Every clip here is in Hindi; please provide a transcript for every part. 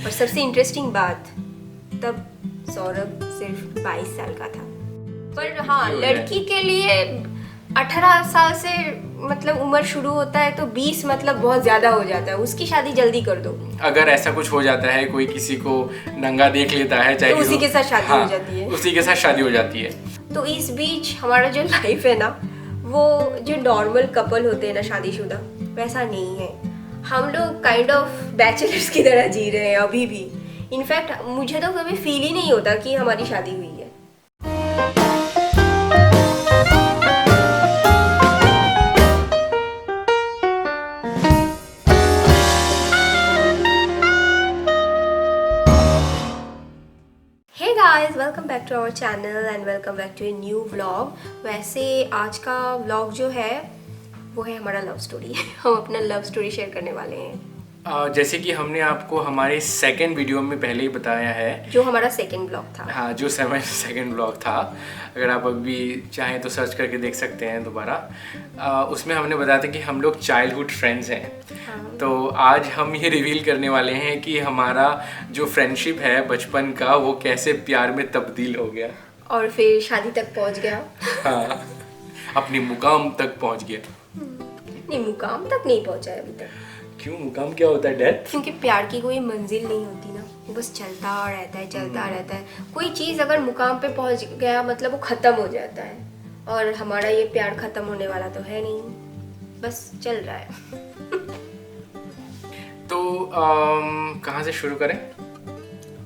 और सबसे इंटरेस्टिंग बात, तब सौरभ सिर्फ 22 साल का था। पर हाँ, लड़की के लिए 18 साल से मतलब उम्र शुरू होता है, तो 20 मतलब बहुत ज्यादा हो जाता है। उसकी शादी जल्दी कर दो। अगर ऐसा कुछ हो जाता है, कोई किसी को नंगा देख लेता है, चाहे तो उसी के साथ शादी हो जाती है। उसी के साथ शादी हो जाती है। तो इस बीच हमारा जो लाइफ है ना, वो जो नॉर्मल कपल होते हैं ना शादीशुदा, वैसा नहीं है। हम लोग काइंड ऑफ बैचलर्स की तरह जी रहे हैं अभी भी। इनफैक्ट मुझे तो कभी फील ही नहीं होता कि हमारी शादी हुई है। Guys, welcome back to our channel and welcome back to a new vlog. वैसे आज का व्लॉग जो है वो है हमारा लव स्टोरी। हम अपना लव स्टोरी शेयर करने वाले हैं। जैसे कि हमने आपको हमारे सेकंड वीडियो में पहले ही बताया है, जो हमारा सेकंड ब्लॉग था। हाँ, जो सेकंड ब्लॉग था। अगर आप अभी चाहें तो सर्च करके देख सकते हैं दोबारा। उसमें हमने बताया था कि हम लोग चाइल्डहुड फ्रेंड्स हैं। हाँ। तो आज हम ये रिवील करने वाले हैं कि हमारा जो फ्रेंडशिप है बचपन का, वो कैसे प्यार में तब्दील हो गया और फिर शादी तक पहुंच गया। हाँ, अपनी मुकाम तक पहुंच गया। नहीं, मुकाम तक नहीं पहुंचा है अभी तक। क्यों? मुकाम क्या होता है? डेथ। क्योंकि प्यार की कोई मंजिल नहीं होती ना, वो बस चलता रहता है, चलता रहता है। कोई चीज़ अगर मुकाम पे पहुंच गया मतलब वो ख़त्म हो जाता है। और हमारा ये प्यार ख़त्म होने वाला तो है नहीं, बस चल रहा है। तो कहाँ से शुरू करें?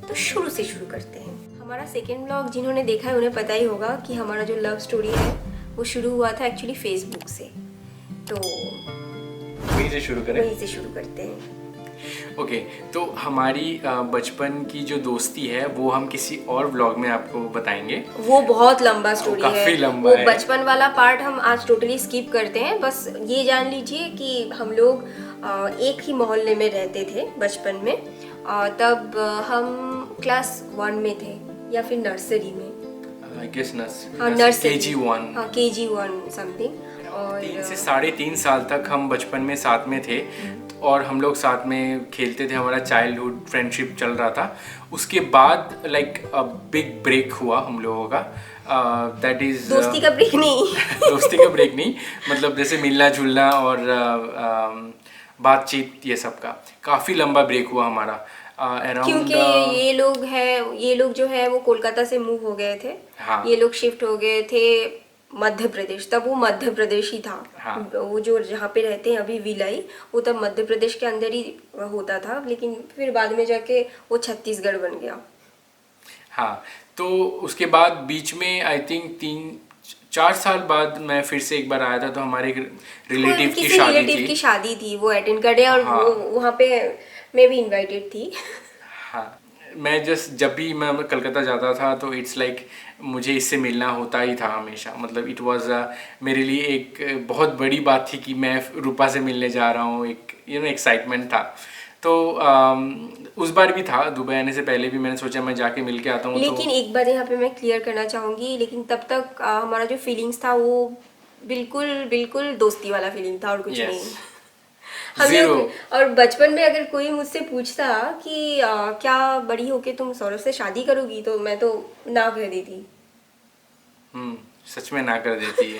तो शुरू से शुरू करते हैं। हमारा सेकेंड ब्लॉग जिन्होंने देखा है उन्हें पता ही होगा कि हमारा जो लव स्टोरी है वो शुरू हुआ था एक्चुअली फेसबुक से। तो वहीं से शुरू करें? वहीं से शुरू करते हैं। ओके, तो हमारी बचपन की जो दोस्ती है वो हम किसी और व्लॉग में आपको बताएंगे। वो बहुत लंबा स्टोरी है, काफी लंबा वो है। बचपन वाला पार्ट हम आज टोटली स्किप करते हैं। बस ये जान लीजिए कि हम लोग एक ही मोहल्ले में रहते थे बचपन में। तब हम क्लास 1 में थे या फिर नर्सरी में। I guess nursery. हाँ, नर्सरी। KG1। हाँ, KG1 समथिंग। और 3 से 3.5 साल तक हम बचपन में साथ में थे और हम लोग साथ में खेलते थे। हमारा चाइल्डहुड फ्रेंडशिप चल रहा था। उसके बाद लाइक बिग ब्रेक हुआ हम लोगों का। दैट इज दोस्ती का ब्रेक नहीं। दोस्ती का ब्रेक नहीं, मतलब जैसे मिलना जुलना और बातचीत, ये सब का काफ़ी लंबा ब्रेक हुआ हमारा। क्योंकि ये लोग जो है वो कोलकाता से मूव हो गए थे। हाँ। ये लोग शिफ्ट हो गए थे मध्य प्रदेश। तब वो मध्य प्रदेश ही था। हाँ। वो जो जहाँ पे रहते हैं अभी विलाई, वो तब मध्य प्रदेश के अंदर ही होता था, लेकिन फिर बाद में जाके वो छत्तीसगढ़ बन गया। हाँ, तो उसके बाद बीच में आई थिंक 3-4 साल बाद मैं फिर से एक बार आया था। तो हमारे एक रिलेटिव की शादी थी, वो अटेंड करे। और हाँ। वो वहाँ पे मैं भी इनवाइटेड थी। हाँ, मैं जब भी मैं कलकत्ता जाता था तो इट्स लाइक मुझे इससे मिलना होता ही था हमेशा। मतलब इट वाज मेरे लिए एक बहुत बड़ी बात थी कि मैं रूपा से मिलने जा रहा हूँ। एक एक्साइटमेंट था। तो उस बार भी था, दुबई आने से पहले भी मैंने सोचा मैं जाके मिल के आता हूँ। लेकिन एक बात यहाँ पे मैं क्लियर करना चाहूँगी, लेकिन तब तक हमारा जो फीलिंग्स था वो बिल्कुल दोस्ती वाला फीलिंग था और कुछ नहीं। और बचपन में अगर कोई मुझसे पूछता कि क्या बड़ी होके तुम सौरभ से शादी करोगी, तो मैं तो ना कह देती। सच में ना कर देती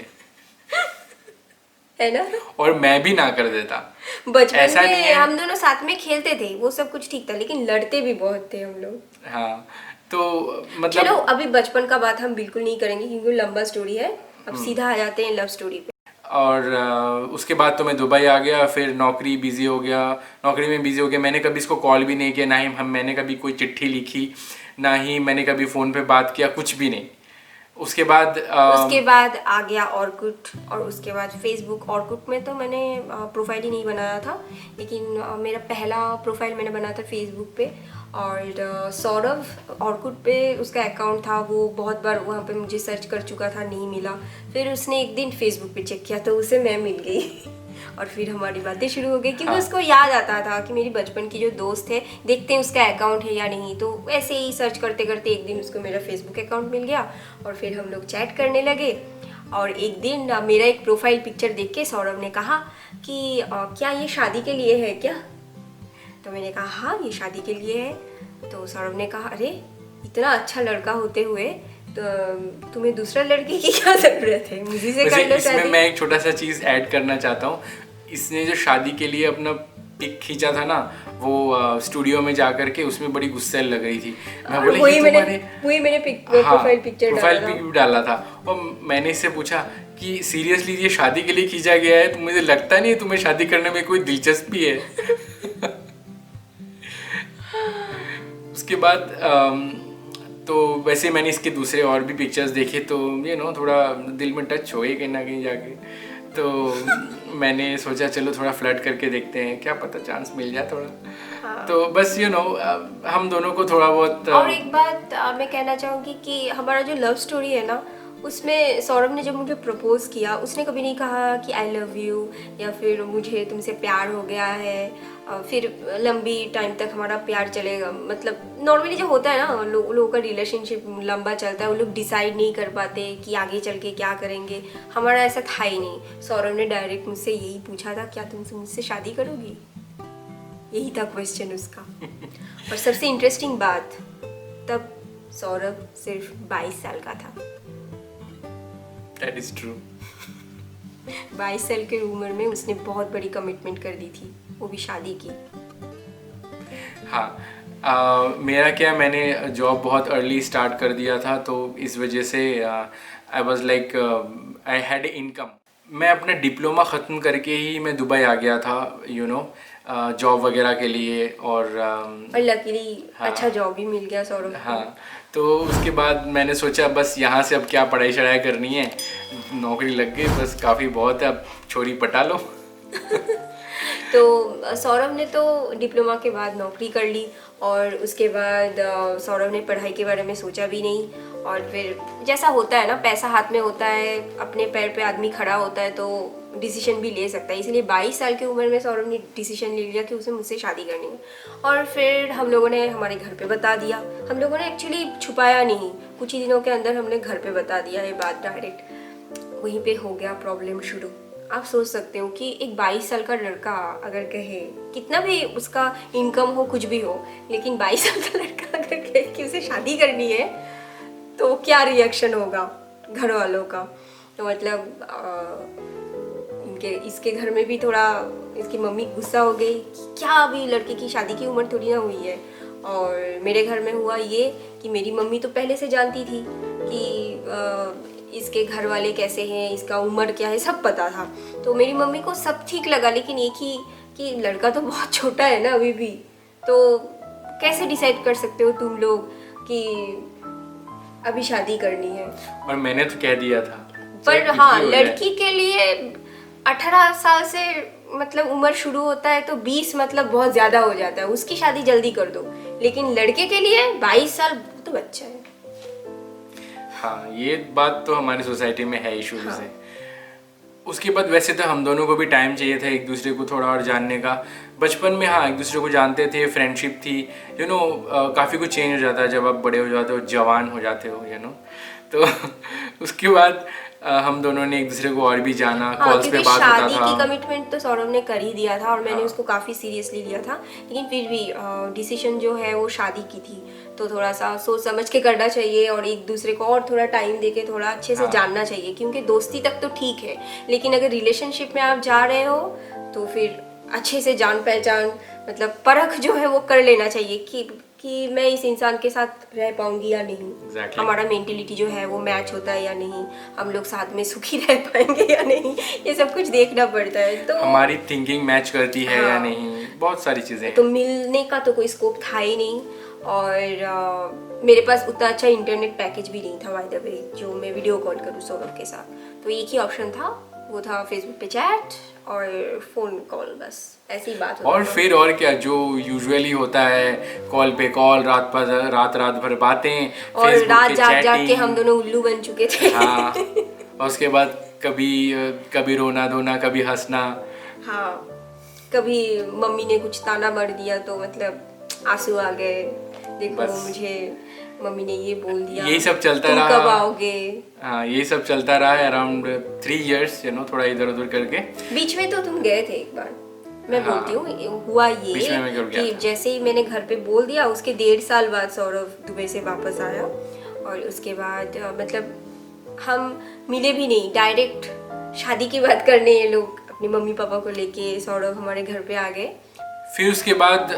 है ना? और मैं भी ना कर देता। बचपन में हम दोनों साथ में खेलते थे, वो सब कुछ ठीक था, लेकिन लड़ते भी बहुत थे हम लोग। हाँ, तो मतलब चलो अभी बचपन का बात हम बिल्कुल नहीं करेंगे क्योंकि लंबा स्टोरी है। अब सीधा आ जाते हैं लव स्टोरी पे। और उसके बाद तो मैं दुबई आ गया। फिर नौकरी में बिजी हो गया। मैंने कभी इसको कॉल भी नहीं किया, ना ही मैंने कभी कोई चिट्ठी लिखी, ना ही मैंने कभी फ़ोन पे बात किया, कुछ भी नहीं। उसके बाद आ गया ऑर्कुट, और उसके बाद फेसबुक। ऑर्कुट में तो मैंने प्रोफाइल ही नहीं बनाया था, लेकिन मेरा पहला प्रोफाइल मैंने बनाया था फेसबुक पे। और सौरभ ऑर्कुट पे उसका अकाउंट था, वो बहुत बार वहाँ पे मुझे सर्च कर चुका था, नहीं मिला। फिर उसने एक दिन फेसबुक पे चेक किया तो उसे मैं मिल गई। और फिर हमारी बातें शुरू हो गई क्योंकि हाँ। उसको याद आता था कि मेरी बचपन की जो दोस्त है, देखते हैं उसका अकाउंट है या नहीं। तो ऐसे ही सर्च करते करते एक दिन उसको मेरा फेसबुक अकाउंट मिल गया और फिर हम लोग चैट करने लगे। और एक दिन मेरा एक प्रोफाइल पिक्चर देख के सौरभ ने कहा कि क्या ये शादी के लिए है क्या? तो मैंने कहा हाँ ये शादी के लिए है। तो सौरभ ने कहा अरे इतना अच्छा लड़का होते हुए तो तुम्हें दूसरा लड़के की क्या ज़रूरत है, मुझे से कर लो इसमें शादी। मैं एक छोटा सा चीज़ ऐड करना चाहता हूँ। इसने जो शादी के लिए अपना पिक खींचा था ना, वो स्टूडियो में जा करके उसमें बड़ी गुस्से लग रही थी। मैं बोले वही ये मैंने तुम्हारे प्रोफाइल पिक्चर प्रोफाइल डाला पिक भी डाला था। और मैंने इससे पूछा कि सीरियसली ये शादी के लिए खींचा गया है? तो मुझे लगता नहीं है तुम्हें शादी करने में कोई दिलचस्पी है। उसके बाद तो वैसे मैंने इसके दूसरे और भी पिक्चर्स देखे, तो थोड़ा दिल में टच हो गई कहीं ना कहीं जाके। तो मैंने सोचा चलो थोड़ा फ्लर्ट करके देखते हैं, क्या पता चांस मिल जाए थोड़ा। हाँ। तो बस हम दोनों को थोड़ा बहुत और एक बात मैं कहना चाहूँगी कि हमारा जो लव स्टोरी है ना, उसमें सौरभ ने जब मुझे प्रपोज किया उसने कभी नहीं कहा कि आई लव यू या फिर मुझे तुमसे प्यार हो गया है। फिर लंबी टाइम तक हमारा प्यार चलेगा, मतलब नॉर्मली जो होता है ना लोगों का रिलेशनशिप लंबा चलता है, वो लोग डिसाइड नहीं कर पाते कि आगे चल के क्या करेंगे। हमारा ऐसा था ही नहीं। सौरभ ने डायरेक्ट मुझसे यही पूछा था क्या तुम मुझसे शादी करोगी, यही था क्वेश्चन उसका। और सबसे इंटरेस्टिंग बात, तब सौरभ सिर्फ 22 साल का था। That is true. 22 साल की उम्र में उसने बहुत बड़ी कमिटमेंट कर दी थी, वो भी शादी की। हाँ, मेरा क्या, मैंने जॉब बहुत अर्ली स्टार्ट कर दिया था, तो इस वजह से I was like I had income. मैं अपना डिप्लोमा ख़त्म करके ही मैं दुबई आ गया था जॉब वगैरह के लिए। और लकीली हाँ, अच्छा जॉब भी मिल गया सौरभ को। हाँ, तो उसके बाद मैंने सोचा बस यहाँ से अब क्या पढ़ाई शढ़ाई करनी है, नौकरी लग गई बस, काफ़ी बहुत है, अब छोरी पटा लो। तो सौरभ ने तो डिप्लोमा के बाद नौकरी कर ली और उसके बाद सौरभ ने पढ़ाई के बारे में सोचा भी नहीं। और फिर जैसा होता है ना, पैसा हाथ में होता है, अपने पैर पे आदमी खड़ा होता है तो डिसीजन भी ले सकता है। इसलिए 22 साल की उम्र में सौरभ ने डिसीजन ले लिया कि उसे मुझसे शादी करनी है। और फिर हम लोगों ने हमारे घर पे बता दिया। हम लोगों ने एक्चुअली छुपाया नहीं, कुछ ही दिनों के अंदर हमने घर पे बता दिया ये बात डायरेक्ट। वहीं पे हो गया प्रॉब्लम शुरू। आप सोच सकते हो कि एक 22 साल का लड़का अगर कहे, कितना भी उसका इनकम हो कुछ भी हो, लेकिन 22 साल का लड़का अगर कहे कि उसे शादी करनी है तो क्या रिएक्शन होगा घर वालों का। तो मतलब इसके घर में भी थोड़ा, इसकी मम्मी गुस्सा हो गई कि क्या अभी लड़के की शादी की उम्र थोड़ी ना हुई है। और मेरे घर में हुआ ये कि मेरी मम्मी तो पहले से जानती थी कि इसके घर वाले कैसे हैं, इसका उम्र क्या है, सब पता था। तो मेरी मम्मी को सब ठीक लगा, लेकिन एक ही कि लड़का तो बहुत छोटा है ना अभी भी, तो कैसे डिसाइड कर सकते हो तुम लोग कि अभी शादी करनी है। और मैंने तो कह दिया था। पर हाँ, लड़की के लिए 18 साल से मतलब उम्र शुरू होता है तो 20 मतलब बहुत ज़्यादा हो जाता है, उसकी शादी जल्दी कर दो। लेकिन लड़के के लिए 22 साल तो बच्चा है। हाँ, ये बात तो हमारी सोसाइटी में है ही शुरू हाँ। से। उसके बाद वैसे तो हम दोनों को भी टाइम चाहिए था एक दूसरे को थोड़ा और जानने का। बचपन में हाँ एक दूसरे को जानते थे, फ्रेंडशिप थी, काफ़ी कुछ चेंज हो जाता है जब आप बड़े हो जाते हो, जवान हो जाते हो, तो उसके बाद हम दोनों ने एक दूसरे को और भी जाना, कॉल्स पे बात होता था। शादी की कमिटमेंट तो सौरभ ने कर ही दिया था और मैंने उसको काफ़ी सीरियसली लिया था, लेकिन फिर भी डिसीजन जो है वो शादी की थी, तो थोड़ा सा सोच समझ के करना चाहिए और एक दूसरे को और थोड़ा टाइम देके थोड़ा अच्छे से जानना चाहिए। क्योंकि दोस्ती तक तो ठीक है, लेकिन अगर रिलेशनशिप में आप जा रहे हो तो फिर अच्छे से जान पहचान, मतलब परख जो है वो कर लेना चाहिए कि मैं इस इंसान के साथ रह पाऊंगी या नहीं। Exactly. हमारा मेंटेलिटी जो है वो मैच होता है या नहीं, हम लोग साथ में सुखी रह पाएंगे या नहीं, ये सब कुछ देखना पड़ता है। तो हमारी थिंकिंग मैच करती है या हाँ, नहीं, बहुत सारी चीज़ें। तो मिलने का तो कोई स्कोप था ही नहीं। और मेरे पास उतना अच्छा इंटरनेट पैकेज भी नहीं था बाय द वे, जो मैं वीडियो कॉल करूँ सौरभ के साथ। तो एक ही ऑप्शन था, वो था फेसबुक पे चैट और फ़ोन कॉल, बस ऐसी बात होती और फिर और क्या, जो यूजुअली होता है, कॉल पे कॉल, रात भर बातें, और रात जाग के चैटिंग। हम दोनों उल्लू बन चुके थे। हाँ, और उसके बाद कभी रोना धोना, कभी हंसना। हाँ, कभी मम्मी ने कुछ ताना मार दिया तो मतलब आंसू आ गए, देखो मुझे मम्मी ने ये बोल दिया, यही सब चलता तुम रहा। कब आओगे। हाँ, यही सब चलता रहा है अराउंड 3 years, थोड़ा इधर उधर करके। बीच में तो तुम गए थे एक बार। मैं हाँ। बोलती हूँ, हुआ बीच ये में मैं गिर गया कि था। जैसे ही मैंने घर पे बोल दिया, उसके 1.5 साल बाद सौरभ दुबई से वापस आया। और उसके बाद मतलब हम मिले भी नहीं, डायरेक्ट शादी की बात करने ये लोग अपने मम्मी पापा को लेके सौरभ हमारे घर पे आ गए। फिर उसके बाद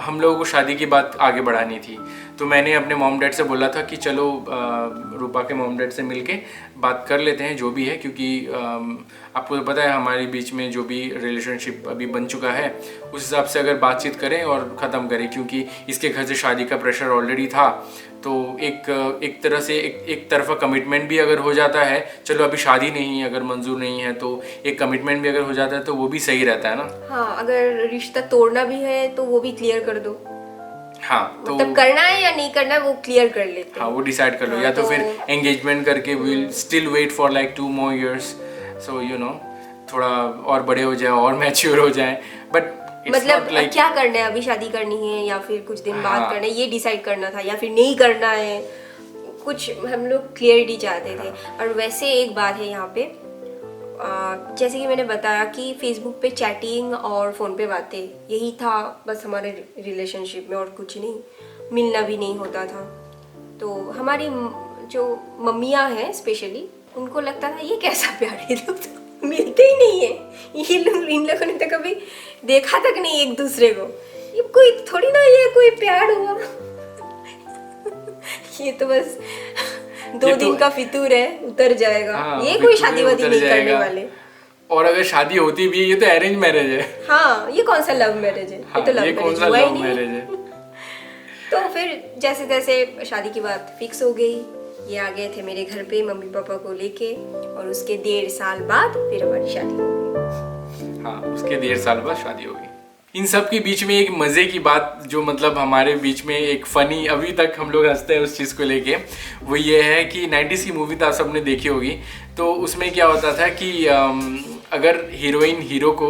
हम लोगों को शादी की बात आगे बढ़ानी थी, तो मैंने अपने मॉम डैड से बोला था कि चलो रूपा के मॉम डैड से मिलके बात कर लेते हैं जो भी है, क्योंकि आपको तो पता है हमारे बीच में जो भी रिलेशनशिप अभी बन चुका है उस हिसाब से अगर बातचीत करें और ख़त्म करें, क्योंकि इसके घर से शादी का प्रेशर ऑलरेडी था। तो एक तरह से एक तरफा कमिटमेंट भी अगर हो जाता है, चलो अभी शादी नहीं अगर मंजूर नहीं है तो एक कमिटमेंट भी अगर हो जाता है तो वो भी सही रहता है ना। हाँ, अगर रिश्ता तोड़ना भी है तो वो भी क्लियर कर दो। हाँ, तो मतलब करना है या नहीं करना है वो क्लियर कर लेते हाँ हैं। वो डिसाइड कर लो, हाँ, या तो तो- फिर एंगेजमेंट करके will still wait for like 2 more years, so you know थोड़ा और बड़े हो जाए और मैच्योर हो जाए, बट मतलब क्या करना है, अभी शादी करनी है या फिर कुछ दिन बाद हाँ। करना है, ये डिसाइड करना था, या फिर नहीं करना है, कुछ हम लोग क्लियरिटी चाहते थे। और वैसे एक बात है यहाँ पे, जैसे कि मैंने बताया कि फेसबुक पे चैटिंग और फ़ोन पे बातें, यही था बस हमारे रिलेशनशिप में, और कुछ नहीं, मिलना भी नहीं होता था। तो हमारी जो मम्मियाँ हैं स्पेशली, उनको लगता था ये कैसा प्यार है, लोग तो मिलते ही नहीं है, ये लोग, इन लोगों ने तो कभी देखा तक नहीं एक दूसरे को, ये कोई थोड़ी ना ये कोई प्यार हुआ। ये तो बस 2 दिन का फितूर है, उतर जाएगा। हाँ, ये कोई फितूर है, शादी वादी उतर नहीं करने जाएगा। वाले। और अगर शादी होती भी है ये तो अरेंज मैरिज है। हाँ, ये कौन सा लव मैरिज है, हाँ, ये तो लव ये कौन मैरिज सा हुआ ही लव नहीं। मैरिज है। तो फिर जैसे तैसे शादी की बात फिक्स हो गई, ये आ गए थे मेरे घर पे मम्मी पापा को लेके, और उसके 1.5 साल बाद फिर हमारी शादी हो गई। हाँ, उसके 1.5 साल बाद शादी हो गई। इन सब के बीच में एक मज़े की बात जो मतलब हमारे बीच में एक फ़नी, अभी तक हम लोग हंसते हैं उस चीज़ को लेके, वो ये है कि 90s की मूवी तो आप सबने देखी होगी। तो उसमें क्या होता था कि अगर हीरोइन हीरो को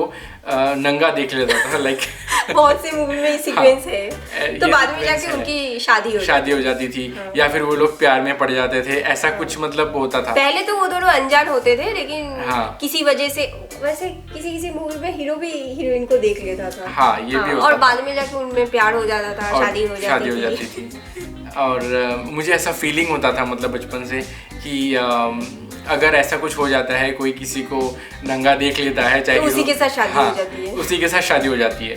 नंगा देख लेता था, लाइक बहुत सी मूवी में सीक्वेंस है, तो ये बाद में sequence जाके है। उनकी शादी हो जाती थी, या फिर वो लोग प्यार में पड़ जाते थे, ऐसा कुछ मतलब होता था। पहले तो वो दोनों अनजान होते थे, लेकिन हाँ। किसी वजह से, वैसे किसी मूवी में हीरो भी हीरोइन को देख लेता था। हाँ, ये भी होता और था। बाद में जाके उनमें प्यार हो जाता था, और शादी हो जाती थी। और मुझे ऐसा फीलिंग होता था मतलब बचपन से कि अगर ऐसा कुछ हो जाता है, कोई किसी को नंगा देख लेता है, चाहे तो उसी hero- के साथ शादी हाँ, हो जाती है। उसी के साथ शादी हो जाती है।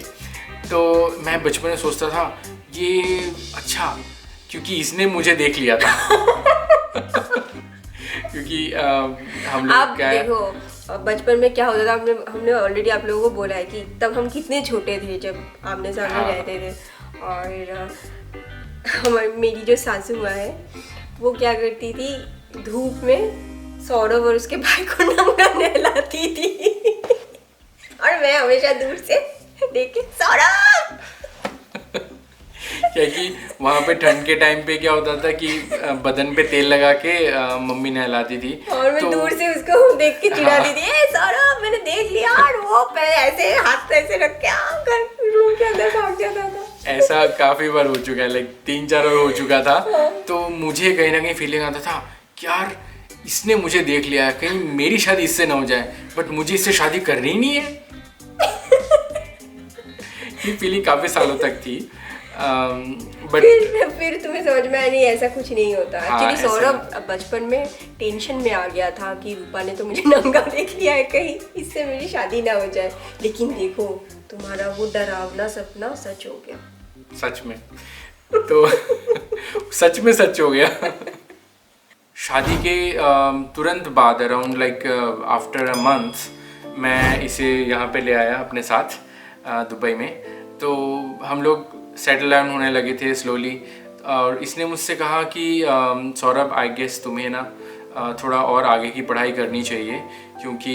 तो मैं बचपन में सोचता था ये अच्छा, क्योंकि इसने मुझे देख लिया था। क्योंकि हम आप लोग क्या है, देखो बचपन में क्या होता था, हमने ऑलरेडी आप लोगों को बोला है कि तब हम कितने छोटे थे जब आमने सामने हाँ। रहते थे। और हमारी मेरी जो सासू माँ है, वो क्या करती थी, धूप में सौरभ और उसके भाई को नंगा नहलाती थी। और मैं हमेशा दूर से देख के सौरभ, क्योंकि वहाँ पे ठंड के टाइम पे क्या होता था कि बदन पे तेल लगा के मम्मी नहलाती थी, और मैं तो दूर से उसको देख के चिढ़ाती थी, ए सौरभ मैंने देख लिया, और वो ऐसे हाथ ऐसे रख के रूम के अंदर भाग जाता था। ऐसा काफी बार हो चुका है, लाइक 3-4 बार हो चुका था। तो मुझे कहीं ना कहीं फीलिंग आता था कि यार इसने मुझे देख लिया है, कहीं मेरी शादी इससे ना हो जाए, बट मुझे इससे शादी करनी ही नहीं है। ये फीलिंग काफी सालों तक थी, बट फिर तुम्हें समझ में आया नहीं, ऐसा कुछ नहीं होता। हाँ, एक्चुअली ऐसा सौरभ बचपन में टेंशन में आ गया था कि रूपा ने तो मुझे नंगा देख लिया है, कहीं इससे मेरी शादी ना हो जाए। लेकिन देखो तुम्हारा वो डरावना सपना सच हो गया। सच में तो सच में सच हो गया। शादी के तुरंत बाद around like after a month मैं इसे यहाँ पे ले आया अपने साथ दुबई में। तो हम लोग सेटल डाउन होने लगे थे स्लोली, और इसने मुझसे कहा कि सौरभ आई गेस तुम्हें ना थोड़ा और आगे की पढ़ाई करनी चाहिए, क्योंकि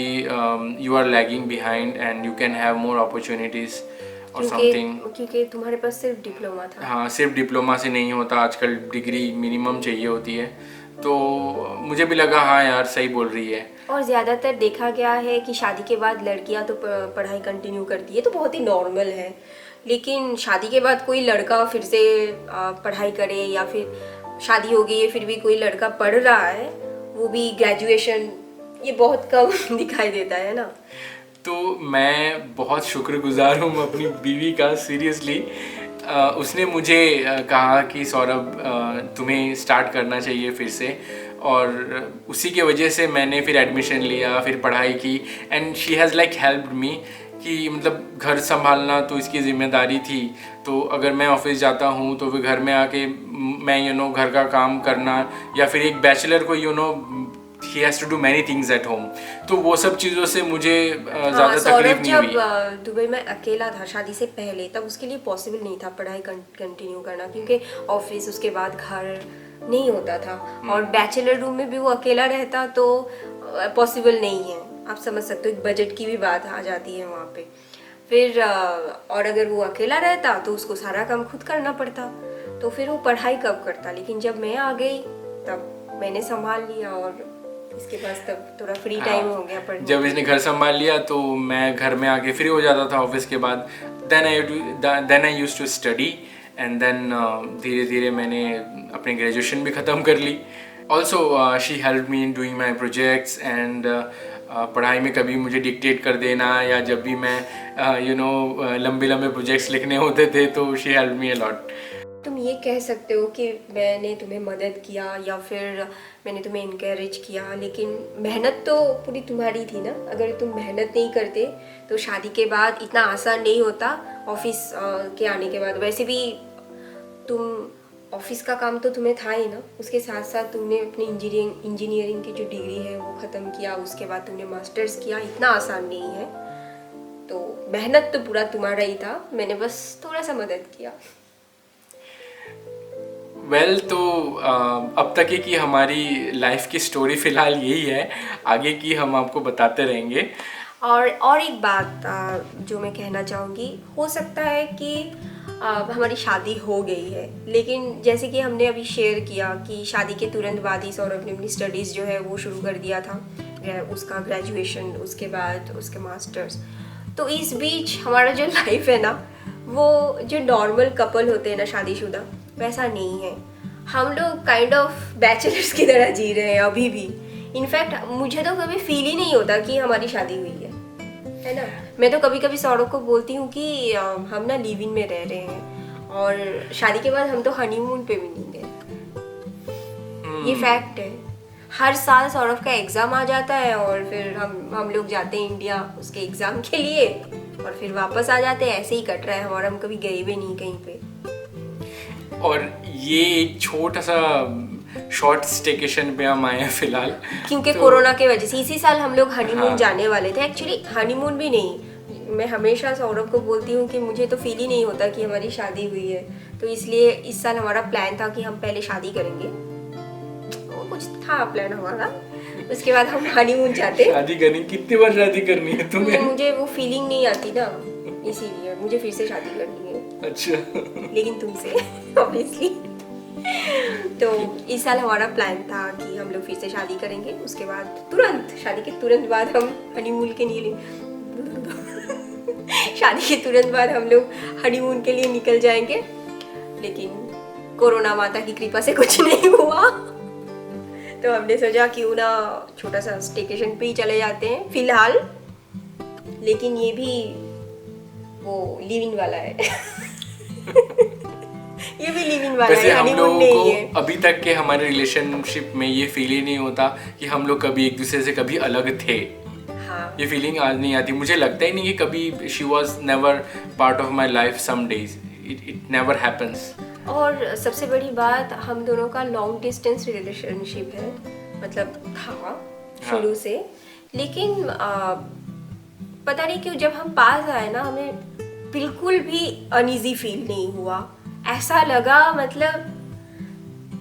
you are lagging behind and you can have more opportunities और समथिंग। क्योंकि तुम्हारे पास सिर्फ डिप्लोमा था। हाँ, सिर्फ डिप्लोमा से नहीं होता, आजकल डिग्री मिनिमम चाहिए होती है। तो मुझे भी लगा हाँ यार सही बोल रही है। और ज़्यादातर देखा गया है कि शादी के बाद लड़कियां तो पढ़ाई कंटिन्यू करती है, तो बहुत ही नॉर्मल है। लेकिन शादी के बाद कोई लड़का फिर से पढ़ाई करे, या फिर शादी हो गई है फिर भी कोई लड़का पढ़ रहा है, वो भी ग्रेजुएशन, ये बहुत कम दिखाई देता है ना। तो मैं बहुत शुक्रगुजार हूँ अपनी बीवी का, सीरियसली। उसने मुझे कहा कि सौरभ तुम्हें स्टार्ट करना चाहिए फिर से, और उसी के वजह से मैंने फिर एडमिशन लिया, फिर पढ़ाई की, and she has like helped me कि मतलब घर संभालना तो इसकी ज़िम्मेदारी थी। तो अगर मैं ऑफिस जाता हूँ तो फिर घर में आके मैं घर का काम करना, या फिर एक बैचलर को ही has to do many things at home, तो वो सब चीज़ों से मुझे ज़्यादा तकलीफ नहीं हुई। जब दुबई में अकेला था शादी से पहले, तब उसके लिए पॉसिबल नहीं था पढ़ाई कंटिन्यू करना, क्योंकि ऑफिस उसके बाद घर नहीं होता था, और बैचलर रूम में भी वो अकेला रहता तो पॉसिबल नहीं है। आप समझ सकते हो, एक बजट की भी बात आ जाती है वहाँ पे। फिर और अगर वो अकेला रहता तो उसको सारा काम खुद करना पड़ता, तो फिर वो पढ़ाई कब करता। लेकिन जब मैं आ गई तब मैंने संभाल लिया, और इसके पास तब थोड़ा फ्री टाइम हो गया पढ़ने। जब इसने घर संभाल लिया तो मैं घर में आके फ्री हो जाता था ऑफिस के बाद। Then I used to study, and then धीरे धीरे मैंने अपनी ग्रेजुएशन भी ख़त्म कर ली। Also she help me in doing my projects, and पढ़ाई में कभी मुझे डिक्टेट कर देना, या जब भी मैं लंबे लंबे प्रोजेक्ट्स लिखने होते थे तो she help me a lot. तुम ये कह सकते हो कि मैंने तुम्हें मदद किया या फिर मैंने तुम्हें इनकरेज किया, लेकिन मेहनत तो पूरी तुम्हारी थी ना। अगर तुम मेहनत नहीं करते तो शादी के बाद इतना आसान नहीं होता ऑफिस के आने के बाद। वैसे भी तुम ऑफिस का काम तो तुम्हें था ही ना, उसके साथ साथ तुमने अपनी इंजीनियरिंग की जो डिग्री है वो ख़त्म किया, उसके बाद तुमने मास्टर्स किया। इतना आसान नहीं है, तो मेहनत तो पूरा तुम्हारा ही था, मैंने बस थोड़ा सा मदद किया। तो अब तक की हमारी लाइफ की स्टोरी फ़िलहाल यही है, आगे की हम आपको बताते रहेंगे। और एक बात जो मैं कहना चाहूँगी, हो सकता है कि हमारी शादी हो गई है, लेकिन जैसे कि हमने अभी शेयर किया कि शादी के तुरंत बाद ही सौरभ ने अपनी स्टडीज़ जो है वो शुरू कर दिया था, उसका ग्रेजुएशन, उसके बाद उसके मास्टर्स। तो इस बीच हमारा जो लाइफ है ना, वो जो नॉर्मल कपल होते हैं ना शादीशुदा, वैसा नहीं है। हम लोग काइंड ऑफ बैचलर्स की तरह जी रहे हैं अभी भी। इनफैक्ट मुझे तो कभी फील ही नहीं होता कि हमारी शादी हुई है ना। मैं तो कभी कभी सौरभ को बोलती हूँ कि हम ना लिव इन में रह रहे हैं, और शादी के बाद हम तो हनीमून पे भी नहीं गए। ये फैक्ट है। हर साल सौरभ का एग्ज़ाम आ जाता है, और फिर हम लोग जाते हैं इंडिया उसके एग्ज़ाम के लिए, और फिर वापस आ जाते हैं। ऐसे ही कट रहा है हमारा, हम कभी गए भी नहीं कहीं पे। और ये एक छोटा सा शॉर्ट स्टेकेशन पे हम आए हैं फिलहाल, क्योंकि कोरोना के वजह से। इसी साल हम लोग हनीमून जाने वाले थे। एक्चुअली हनीमून भी नहीं, मैं हमेशा सौरभ को बोलती हूँ कि मुझे तो फील ही नहीं होता कि हमारी शादी हुई है, तो इसलिए इस साल हमारा प्लान था कि हम पहले शादी करेंगे। वो कुछ था प्लान हमारा, उसके बाद हम हनीमून जाते। शादी करनी, कितनी बार शादी करनी है तुम्हें? मुझे वो फीलिंग नहीं आती ना, इसीलिए मुझे फिर से शादी करनी है। अच्छा। लेकिन तुमसे ऑब्वियसली। तो इस साल हमारा प्लान था कि हम लोग फिर से शादी करेंगे, उसके बाद तुरंत शादी के तुरंत बाद हम हनीमून के लिए शादी के तुरंत बाद हम लोग हनीमून के लिए निकल जाएंगे। लेकिन कोरोना माता की कृपा से कुछ नहीं हुआ, तो हमने सोचा क्यों ना छोटा सा स्टेकेशन पे ही चले जाते हैं फिलहाल। लेकिन ये भी वो लिव इन वाला है। ये भी लिव इन वाला है, हनीमून नहीं है। अभी तक के हमारे रिलेशनशिप में ये फील ही नहीं होता कि हम लोग कभी एक दूसरे से कभी अलग थे। हाँ। ये फीलिंग आज नहीं आती। मुझे लगता ही नहीं कि कभी she was never part of my life some days, it never happens. और सबसे बड़ी बात, हम दोनों का लॉन्ग डिस्टेंस रिलेशनशिप है, मतलब था शुरू से। लेकिन पता नहीं क्यों जब हम पास आए ना, हमें बिल्कुल भी अनईजी फील नहीं हुआ। ऐसा लगा मतलब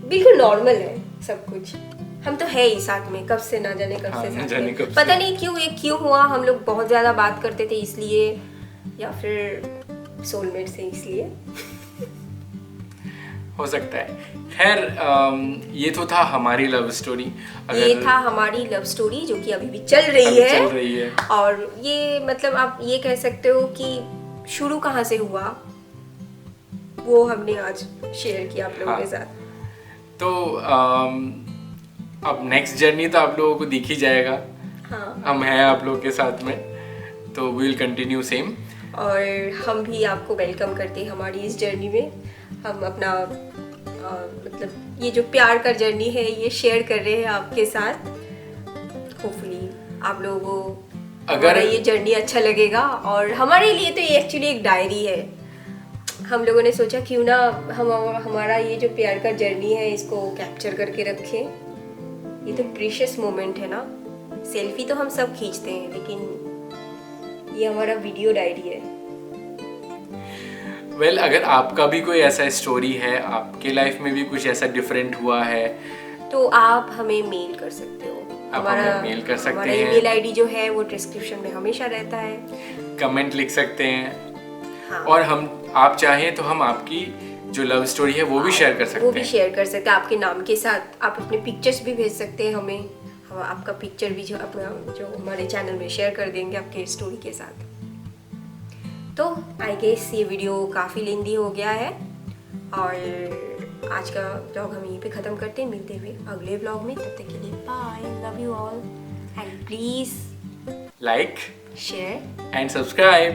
बिल्कुल नॉर्मल है सब कुछ। हम तो है ही साथ में, कब से ना जाने कब से साथ में। पता नहीं क्यों ये क्यों हुआ। हम लोग बहुत ज़्यादा बात करते थे इसलिए, या फिर सोलमेट से इसलिए हो सकता है। खैर ये तो था हमारी लव स्टोरी। ये था हमारी लव स्टोरी जो कि अभी भी चल रही है। और ये मतलब आप ये कह सकते हो कि शुरू कहाँ से हुआ वो हमने आज शेयर किया आप लोगों के साथ। तो अब नेक्स्ट जर्नी तो आप लोगों को दिख ही जाएगा। हाँ। हम हैं आप लोगों के साथ में। तो वी विल कंटिन्यू सेम। और हम भी आपको वेलकम करते हैं हमारी इस जर्नी में। हम अपना मतलब ये जो प्यार का जर्नी है ये शेयर कर रहे हैं आपके साथ। होपफुली आप लोगों को अगर ये जर्नी अच्छा लगेगा। और हमारे लिए तो ये एक्चुअली एक डायरी है। हम लोगों ने सोचा क्यों ना हमारा ये जो प्यार का जर्नी है इसको कैप्चर करके रखें। ये तो प्रीशियस मोमेंट है ना। सेल्फी तो हम सब खींचते हैं, लेकिन ये हमारा वीडियो डायरी है। वेल अगर आपका भी कोई ऐसा स्टोरी है, आपके लाइफ में भी कुछ ऐसा डिफरेंट हुआ है, तो आप हमें मेल कर सकते हो। हमें मेल कर सकते हमारा हैं। ईमेल आईडी जो है वो डिस्क्रिप्शन में हमेशा रहता है। कमेंट लिख सकते हैं। हाँ। और आप चाहें तो हम आपकी जो लव स्टोरी है वो भी शेयर कर सकते वो भी हैं। शेयर कर सकते हैं आपके नाम के साथ। आप अपने पिक्चर्स भी भेज सकते हैं हमें। हम आपका पिक्चर भी जो हमारे चैनल में शेयर कर देंगे आपके स्टोरी के साथ। तो आई गेस ये वीडियो काफ़ी लेंदी हो गया है और आज का व्लॉग हम यहीं पे ख़त्म करते हैं। मिलते हुए अगले व्लॉग में, तब तक के लिए bye, love you all and please like share and subscribe.